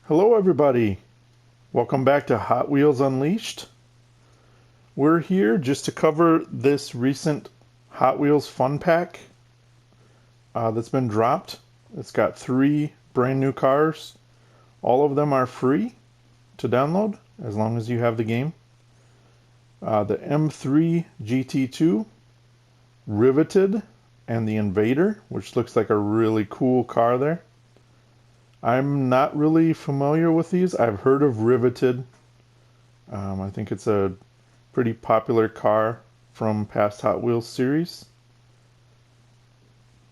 Hello everybody, welcome back to Hot Wheels Unleashed. We're here just to cover this recent Hot Wheels Fun Pack that's been dropped. It's got 3 brand new cars. All of them are free to download as long as you have the game. The M3 GT2, Rivited, and the Invader, which looks like a really cool car there. I'm not really familiar with these. I've heard of Rivited. I think it's a pretty popular car from past Hot Wheels series.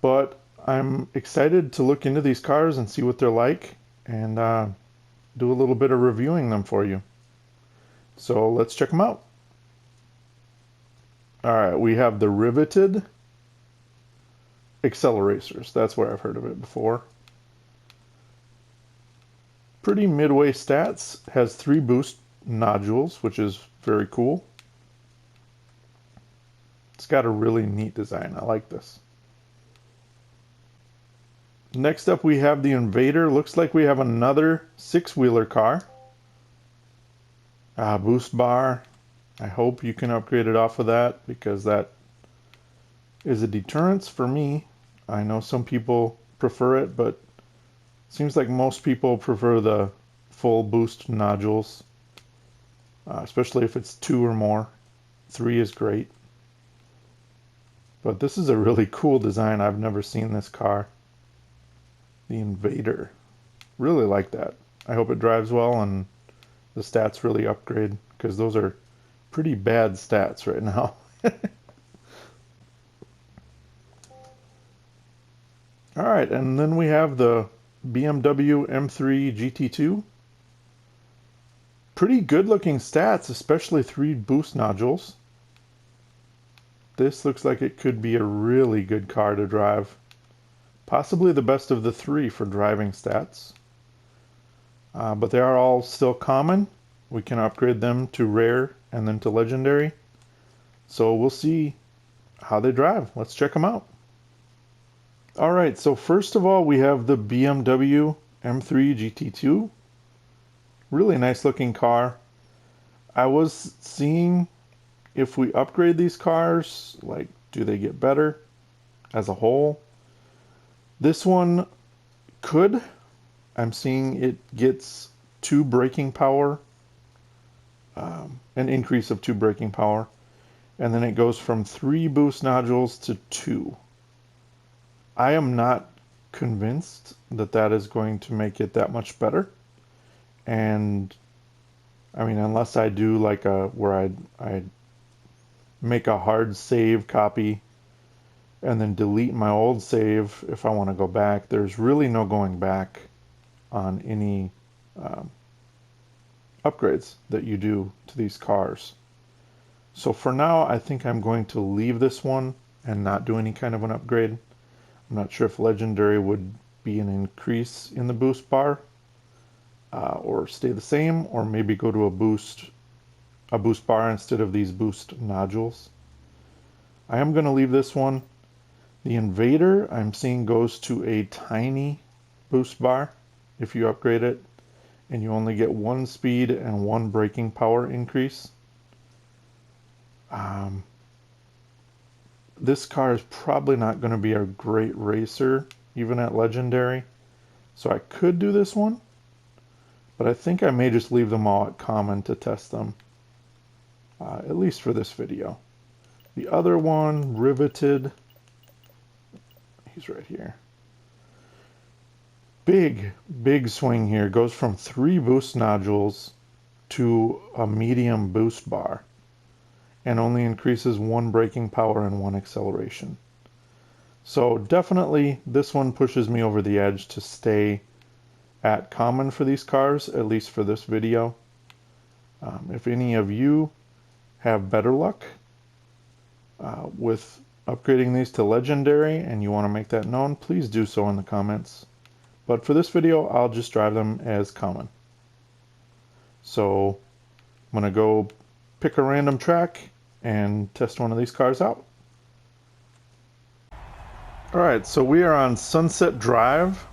But I'm excited to look into these cars and see what they're like and do a little bit of reviewing them for you. So let's check them out. Alright, we have the Rivited Acceleracers. That's where I've heard of it before. Pretty midway stats, has 3 boost nodules, which is very cool. It's got a really neat design. I like this. Next up we have the Invader. Looks like we have another 6-wheeler car. Boost bar. I hope you can upgrade it off of that because that is a deterrence for me. I know some people prefer it, but seems like most people prefer the full boost nodules, especially if it's 2 or more. 3 is great. But this is a really cool design. I've never seen this car. The Invader. Really like that. I hope it drives well and the stats really upgrade, because those are pretty bad stats right now. Alright, and then we have the BMW M3 GT2. Pretty good looking stats, especially 3 boost nodules. This looks like it could be a really good car to drive. Possibly the best of the 3 for driving stats. But they are all still common. We can upgrade them to rare and then to legendary. So we'll see how they drive. Let's check them out. Alright, so first of all we have the BMW M3 GT2. Really nice looking car. I was seeing if we upgrade these cars, like, do they get better as a whole? This one could. I'm seeing it gets 2 braking power, an increase of 2 braking power, and then it goes from 3 boost nodules to 2. I am not convinced that that is going to make it that much better. And I mean, unless I do like where I make a hard save copy and then delete my old save if I want to go back, there's really no going back on any upgrades that you do to these cars. So for now, I think I'm going to leave this one and not do any kind of an upgrade. I'm not sure if legendary would be an increase in the boost bar or stay the same, or maybe go to a boost bar instead of these boost nodules. I am going to leave this one. The Invader I'm seeing goes to a tiny boost bar if you upgrade it, and you only get 1 speed and 1 braking power increase. This car is probably not going to be a great racer, even at legendary. So I could do this one, but I think I may just leave them all at common to test them, at least for this video. The other one, Rivited, he's right here. Big swing here. Goes from 3 boost nodules to a medium boost bar, and only increases 1 braking power and 1 acceleration. So definitely this one pushes me over the edge to stay at common for these cars, at least for this video. If any of you have better luck with upgrading these to legendary and you want to make that known, please do so in the comments. But for this video, I'll just drive them as common. So I'm going to go pick a random track and test one of these cars out. Alright, so we are on Sunset Drive.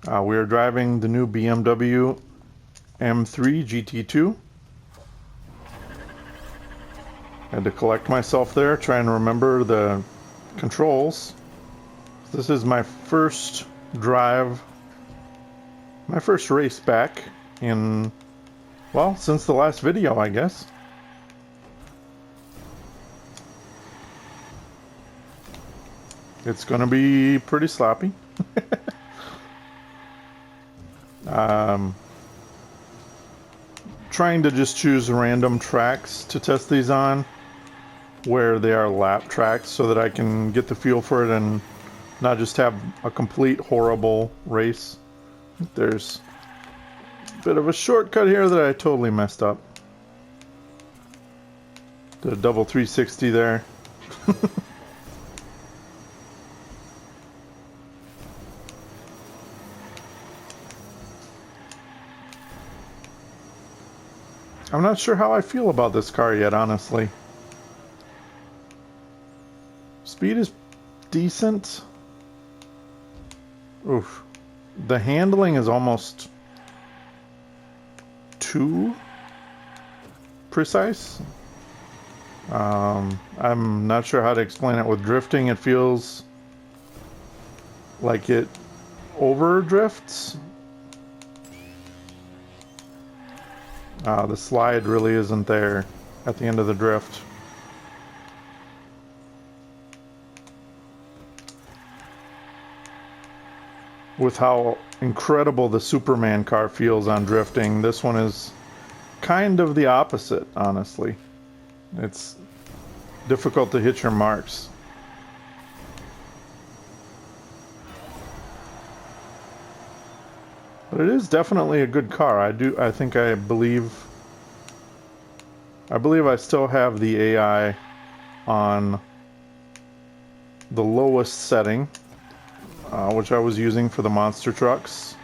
We are driving the new BMW M3 GT2. Had to collect myself there, trying to remember the controls. This is my first drive, my first race back in, well, since the last video, I guess. It's gonna be pretty sloppy. Trying to just choose random tracks to test these on, where they are lap tracks, so that I can get the feel for it and not just have a complete horrible race. There's a bit of a shortcut here that I totally messed up. Did a double 360 there. I'm not sure how I feel about this car yet, honestly. Speed is decent. Oof. The handling is almost too precise. I'm not sure how to explain it. With drifting, it feels like it over drifts. The slide really isn't there at the end of the drift. With how incredible the Superman car feels on drifting, this one is kind of the opposite, honestly. It's difficult to hit your marks. But it is definitely a good car. I believe I still have the AI on the lowest setting, which I was using for the monster trucks.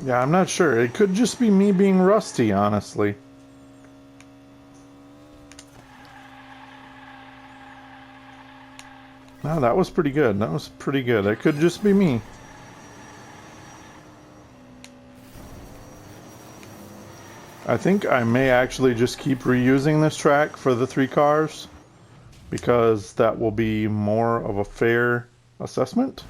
Yeah, I'm not sure. It could just be me being rusty, honestly. No, that was pretty good. That was pretty good. It could just be me. I think I may actually just keep reusing this track for the 3 cars, because that will be more of a fair assessment.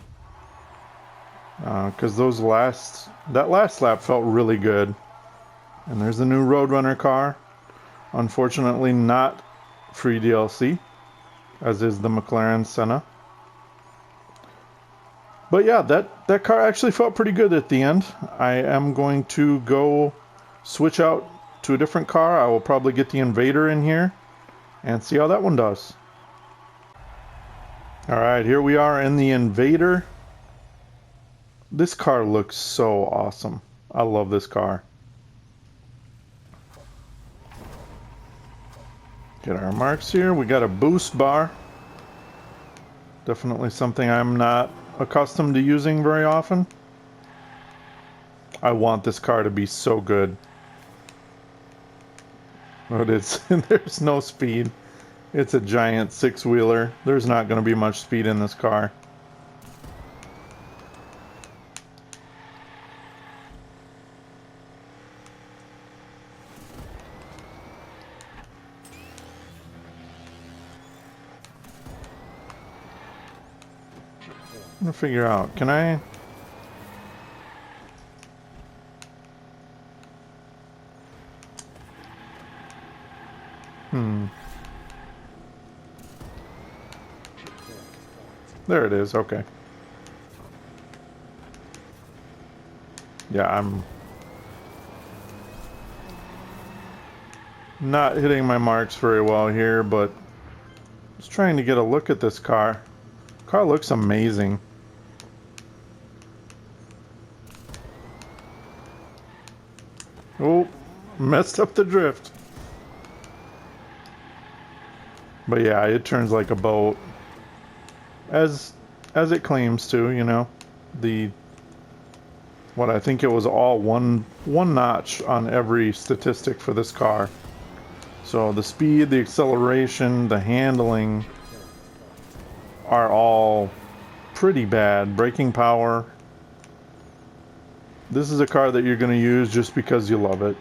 Because that last lap felt really good. And there's the new Roadrunner car. Unfortunately not free DLC, as is the McLaren Senna. But yeah, that car actually felt pretty good at the end. I am going to go switch out to a different car. I will probably get the Invader in here and see how that one does. Alright, here we are in the Invader. This car looks so awesome. I love this car. Get our marks here. We got a boost bar. Definitely something I'm not accustomed to using very often. I want this car to be so good. But there's no speed. It's a giant 6-wheeler. There's not going to be much speed in this car. I'm gonna figure out, can I? There it is, okay. Yeah, I'm not hitting my marks very well here, but just trying to get a look at this car. Car looks amazing. Oh, messed up the drift. But yeah, it turns like a boat. As it claims to, you know. The what I think it was all one notch on every statistic for this car. So the speed, the acceleration, the handling are all pretty bad. Braking power. This is a car that you're going to use just because you love it.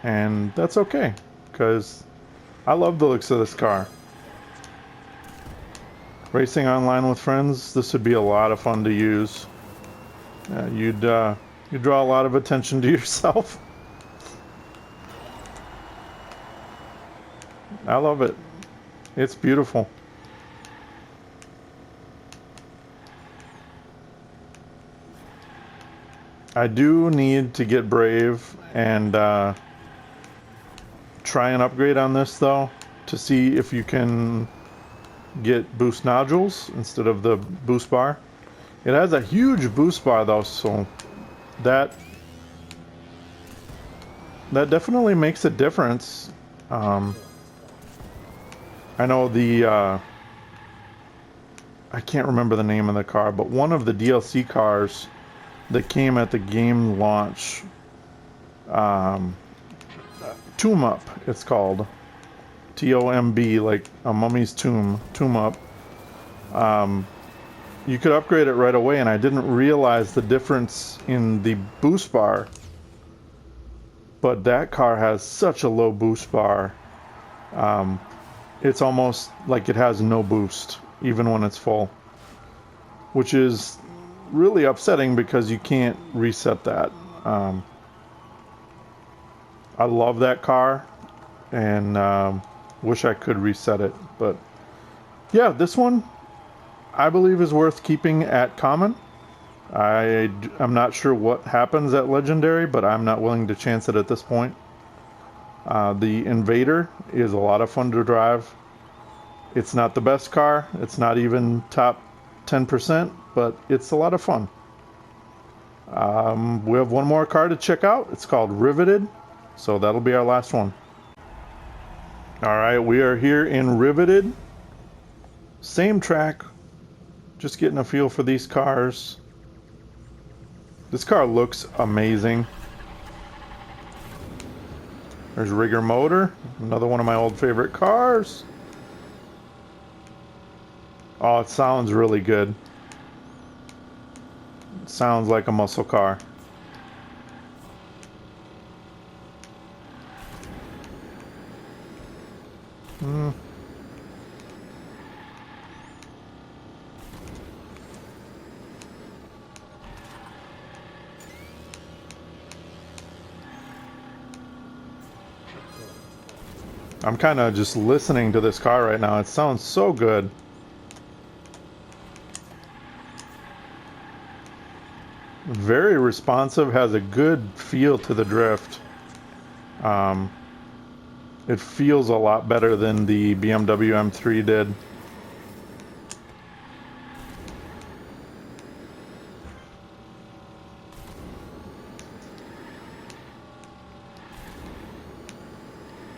And that's okay, because I love the looks of this car. Racing online with friends, this would be a lot of fun to use. You'd draw a lot of attention to yourself. I love it. It's beautiful. I do need to get brave and try and upgrade on this though, to see if you can get boost nodules instead of the boost bar. It has a huge boost bar though, so that definitely makes a difference. I know the I can't remember the name of the car, but one of the DLC cars that came at the game launch, Tomb Up, it's called. T-O-M-B, like a mummy's tomb up. You could upgrade it right away, and I didn't realize the difference in the boost bar. But that car has such a low boost bar. It's almost like it has no boost, even when it's full. Which is really upsetting because you can't reset that. I love that car, and wish I could reset it. But yeah, this one I believe is worth keeping at common. I'm not sure what happens at legendary, but I'm not willing to chance it at this point. The Invader is a lot of fun to drive. It's not the best car. It's not even top 10%, but it's a lot of fun. We have one more car to check out. It's called Rivited, so that'll be our last one. Alright, we are here in Rivited. Same track, just getting a feel for these cars. This car looks amazing. There's Rigger Motor, another one of my old favorite cars. Oh, it sounds really good. It sounds like a muscle car. I'm kind of just listening to this car right now. It sounds so good. Very responsive, has a good feel to the drift. It feels a lot better than the BMW M3 did.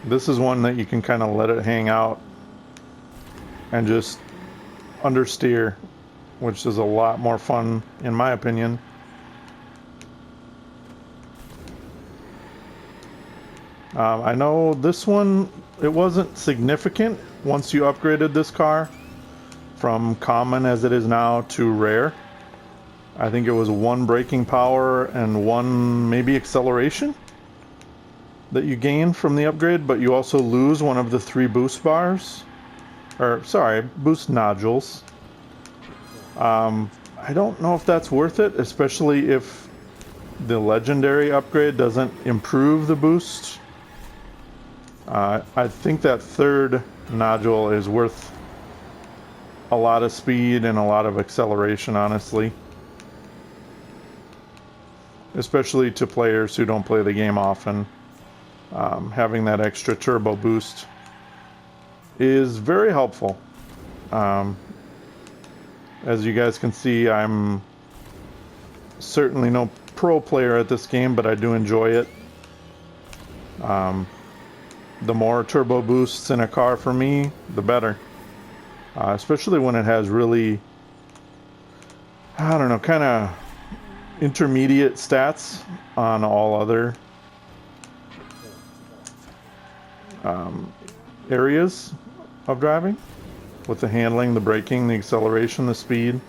This is one that you can kind of let it hang out and just understeer, which is a lot more fun in my opinion. I know this one, it wasn't significant once you upgraded this car from common as it is now to rare. I think it was 1 braking power and 1 maybe acceleration that you gain from the upgrade, but you also lose one of the 3 boost bars, or sorry, boost nodules. I don't know if that's worth it, especially if the legendary upgrade doesn't improve the boost. I think that 3rd nodule is worth a lot of speed and a lot of acceleration, honestly. Especially to players who don't play the game often. Having that extra turbo boost is very helpful. As you guys can see, I'm certainly no pro player at this game, but I do enjoy it. The more turbo boosts in a car for me, the better. Especially when it has really, I don't know, kind of intermediate stats on all other areas of driving, with the handling, the braking, the acceleration, the speed.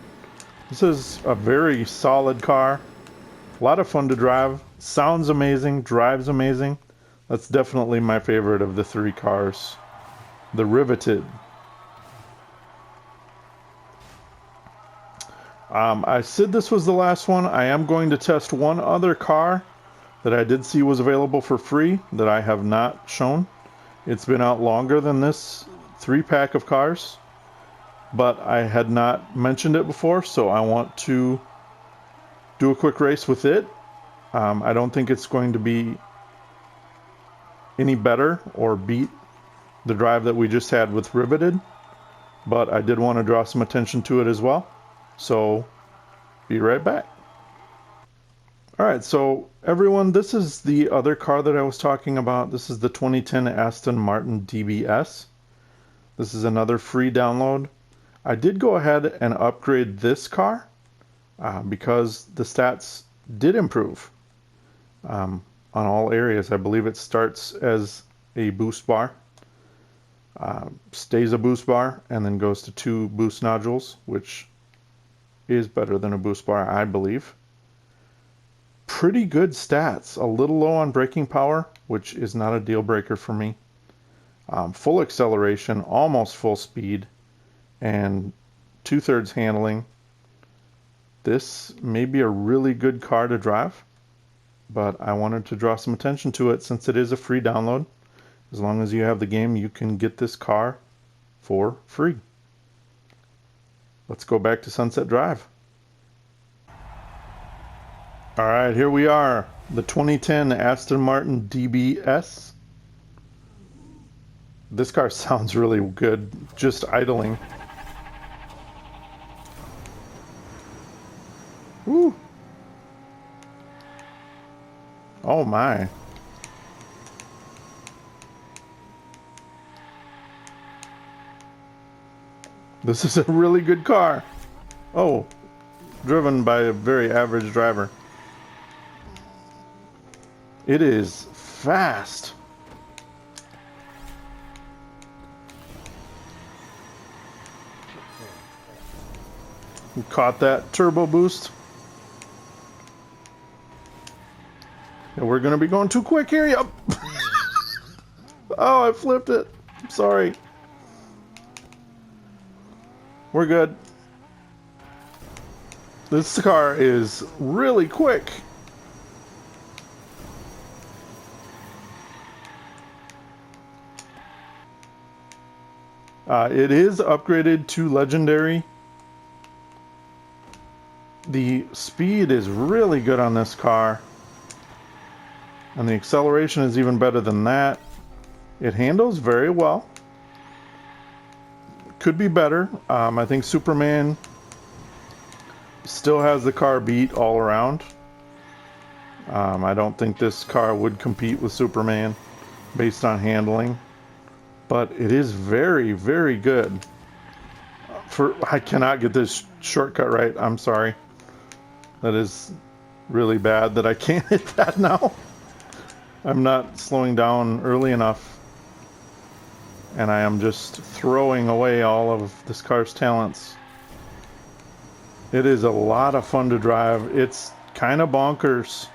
This is a very solid car. A lot of fun to drive. Sounds amazing, drives amazing. That's definitely my favorite of the three cars. The Rivited. I said this was the last one. I am going to test one other car that I did see was available for free that I have not shown. It's been out longer than this 3-pack of cars, but I had not mentioned it before, so I want to do a quick race with it. I don't think it's going to be any better or beat the drive that we just had with Rivited, but I did want to draw some attention to it as well. So, be right back. Alright, so everyone, this is the other car that I was talking about. This is the 2010 Aston Martin DBS. This is another free download. I did go ahead and upgrade this car because the stats did improve on all areas. I believe it starts as a boost bar, stays a boost bar, and then goes to 2 boost nodules, which is better than a boost bar, I believe. Pretty good stats. A little low on braking power, which is not a deal breaker for me. Full acceleration, almost full speed, and 2/3 handling. This may be a really good car to drive, but I wanted to draw some attention to it since it is a free download. As long as you have the game, you can get this car for free. Let's go back to Sunset Drive. Alright, here we are. The 2010 Aston Martin DBS. This car sounds really good, just idling. Woo! Oh my. This is a really good car. Oh, driven by a very average driver. It is fast. You caught that turbo boost. And we're going to be going too quick here. Yep. Oh, I flipped it. I'm sorry. We're good. This car is really quick. It is upgraded to Legendary. The speed is really good on this car. And the acceleration is even better than that. It handles very well. Could be better. I think Superman still has the car beat all around. I don't think this car would compete with Superman based on handling. But it is very, very good. I cannot get this shortcut right. I'm sorry. That is really bad that I can't hit that now. I'm not slowing down early enough. And I am just throwing away all of this car's talents. It is a lot of fun to drive. It's kind of bonkers,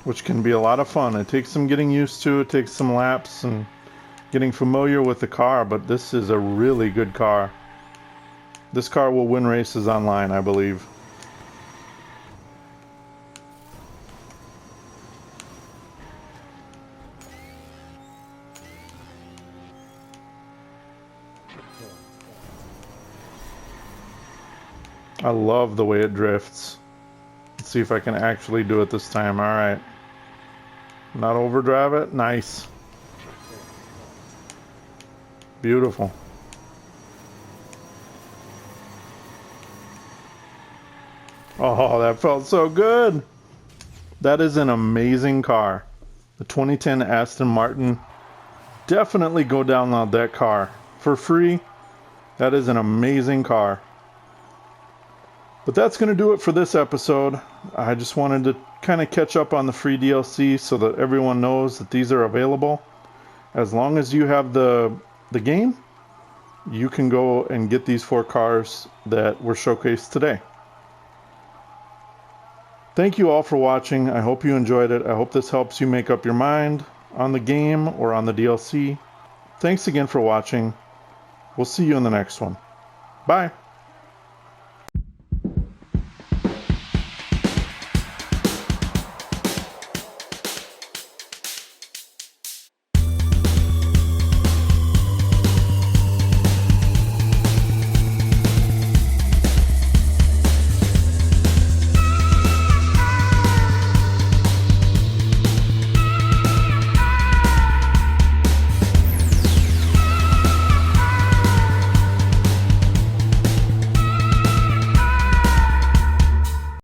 which can be a lot of fun. It takes some getting used to. It takes some laps and getting familiar with the car, but this is a really good car. This car will win races online, I believe. I love the way it drifts. Let's see if I can actually do it this time. Alright. Not overdrive it. Nice. Beautiful. Oh, that felt so good. That is an amazing car. The 2010 Aston Martin. Definitely go download that car. For free. That is an amazing car. But that's going to do it for this episode. I just wanted to kind of catch up on the free DLC so that everyone knows that these are available. As long as you have the game, you can go and get these 4 cars that were showcased today. Thank you all for watching. I hope you enjoyed it. I hope this helps you make up your mind on the game or on the DLC. Thanks again for watching. We'll see you in the next one. Bye.